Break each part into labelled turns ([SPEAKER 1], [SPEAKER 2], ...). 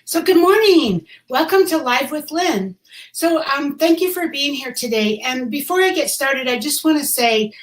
[SPEAKER 1] So good morning. Welcome to Live with Lynn. Thank you for being here today. And before I get started, I just want to say,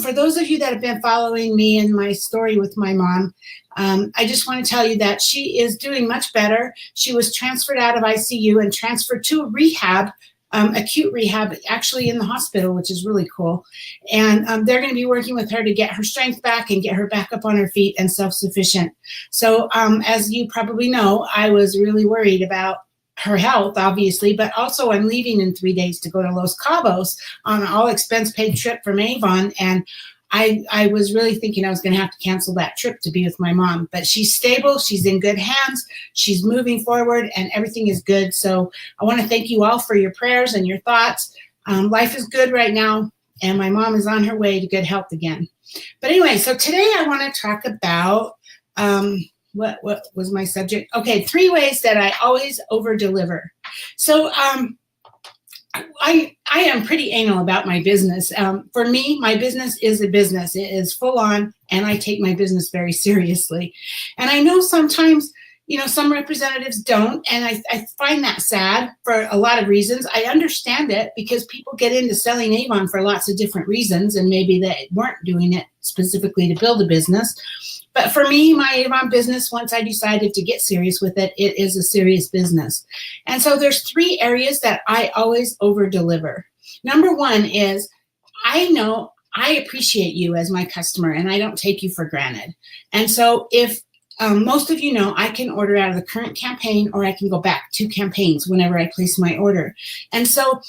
[SPEAKER 1] for those of you that have been following me and my story with my mom, I just want to tell you that she is doing much better. She was transferred out of ICU and transferred to a rehab, acute rehab, actually in the hospital, which is really cool. And they're going to be working with her to get her strength back and get her back up on her feet and self-sufficient. So as you probably know, I was really worried about her health, obviously, but also I'm leaving in 3 days to go to Los Cabos on an all-expense-paid trip from Avon, and I was really thinking I was going to have to cancel that trip to be with my mom. But she's stable, she's in good hands, she's moving forward, and everything is good. So I want to thank you all for your prayers and your thoughts. Life is good right now, and my mom is on her way to good health again. But anyway, so today I want to talk about what was my subject? Okay, 3 ways that I always over-deliver. So I am pretty anal about my business. For me, my business is a business. It is full on, and I take my business very seriously. And I know sometimes, some representatives don't, and I find that sad for a lot of reasons. I understand it because people get into selling Avon for lots of different reasons, and maybe they weren't doing it specifically to build a business. But for me, my Avon business, once I decided to get serious with it, it is a serious business. And so there's 3 areas that I always over-deliver. Number 1 is I know I appreciate you as my customer, and I don't take you for granted. And so if most of you know, I can order out of the current campaign, or I can go back 2 campaigns whenever I place my order. And so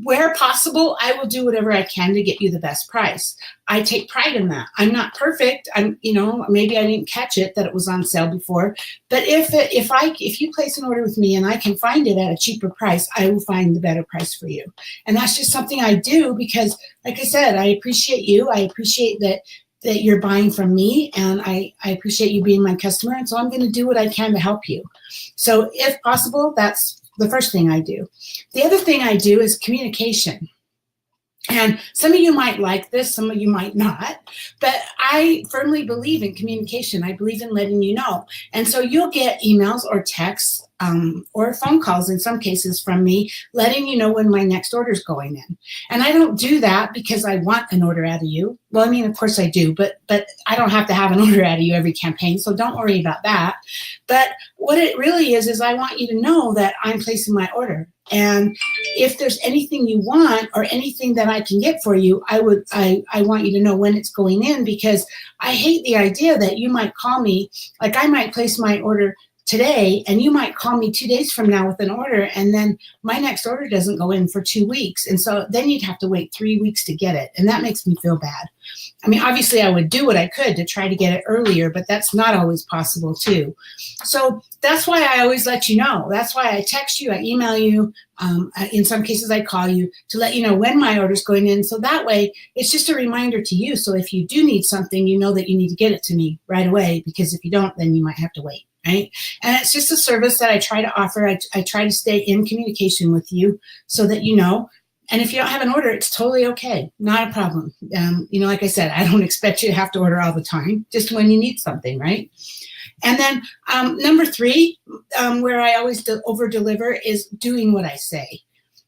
[SPEAKER 1] where possible, I will do whatever I can to get you the best price. I take pride in that. I'm not perfect. Maybe I didn't catch it that it was on sale before, but if you place an order with me and I can find it at a cheaper price, I will find the better price for you. And that's just something I do because, like I said, I appreciate you. I appreciate that you're buying from me, and I appreciate you being my customer. And so I'm going to do what I can to help you. So if possible, that's the first thing I do. The other thing I do is communication. And some of you might like this, some of you might not, but I firmly believe in communication. I believe in letting you know. And so you'll get emails or texts or phone calls in some cases from me, letting you know when my next order is going in. And I don't do that because I want an order out of you. Well, I mean, of course I do, but I don't have to have an order out of you every campaign, so don't worry about that. But what it really is I want you to know that I'm placing my order. And if there's anything you want or anything that I can get for you, I want you to know when it's going in, because I hate the idea that you might call me, like I might place my order today and you might call me 2 days from now with an order, and then my next order doesn't go in for 2 weeks. And so then you'd have to wait 3 weeks to get it. And that makes me feel bad. I mean, obviously I would do what I could to try to get it earlier, but that's not always possible too. So that's why I always let you know. That's why I text you, I email you. In some cases I call you to let you know when my order's going in. So that way it's just a reminder to you. So if you do need something, you know that you need to get it to me right away, because if you don't, then you might have to wait. Right? And it's just a service that I try to offer. I try to stay in communication with you so that you know. And if you don't have an order, it's totally okay. Not a problem. Like I said, I don't expect you to have to order all the time, just when you need something, right? And then number 3, where I always over-deliver, is doing what I say.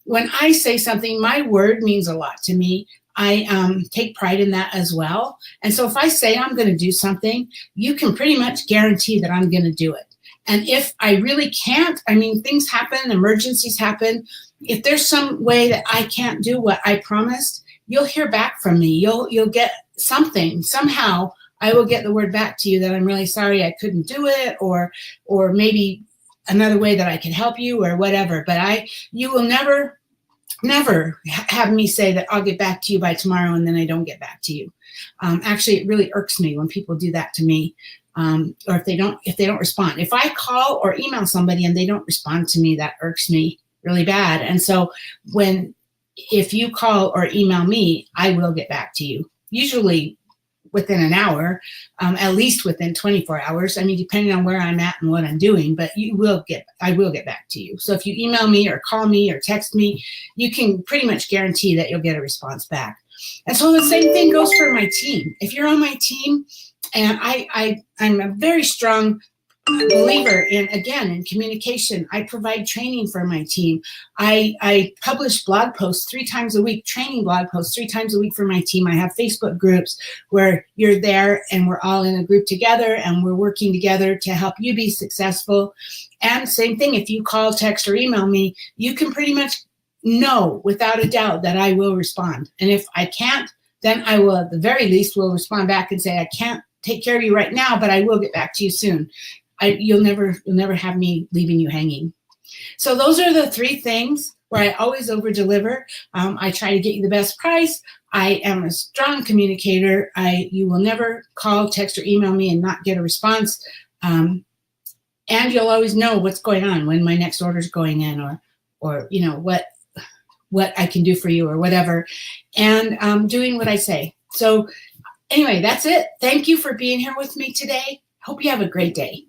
[SPEAKER 1] When I say something, my word means a lot to me. I take pride in that as well. And so if I say I'm going to do something, you can pretty much guarantee that I'm going to do it. And if I really can't, I mean, things happen, emergencies happen. If there's some way that I can't do what I promised, you'll hear back from me. You'll get something. Somehow I will get the word back to you that I'm really sorry I couldn't do it, or maybe another way that I can help you or whatever. But you will never have me say that I'll get back to you by tomorrow and then I don't get back to you. Actually, it really irks me when people do that to me, or if they don't respond. If I call or email somebody and they don't respond to me, that irks me really bad. And so if you call or email me, I will get back to you, usually within an hour, at least within 24 hours. I mean, depending on where I'm at and what I'm doing, but I will get back to you. So if you email me or call me or text me, you can pretty much guarantee that you'll get a response back. And so the same thing goes for my team. If you're on my team, and I'm a very strong believer in communication. I provide training for my team. I publish blog posts 3 times a week, training blog posts 3 times a week for my team. I have Facebook groups where you're there and we're all in a group together and we're working together to help you be successful. And same thing, if you call, text, or email me, you can pretty much know without a doubt that I will respond. And if I can't, then I will at the very least will respond back and say, I can't take care of you right now, but I will get back to you soon. You'll never have me leaving you hanging. So those are the 3 things where I always over deliver. I try to get you the best price. I am a strong communicator. You will never call, text, or email me and not get a response. And you'll always know what's going on when my next order is going in, or you know what I can do for you or whatever, and doing what I say. So anyway, that's it. Thank you for being here with me today. Hope you have a great day.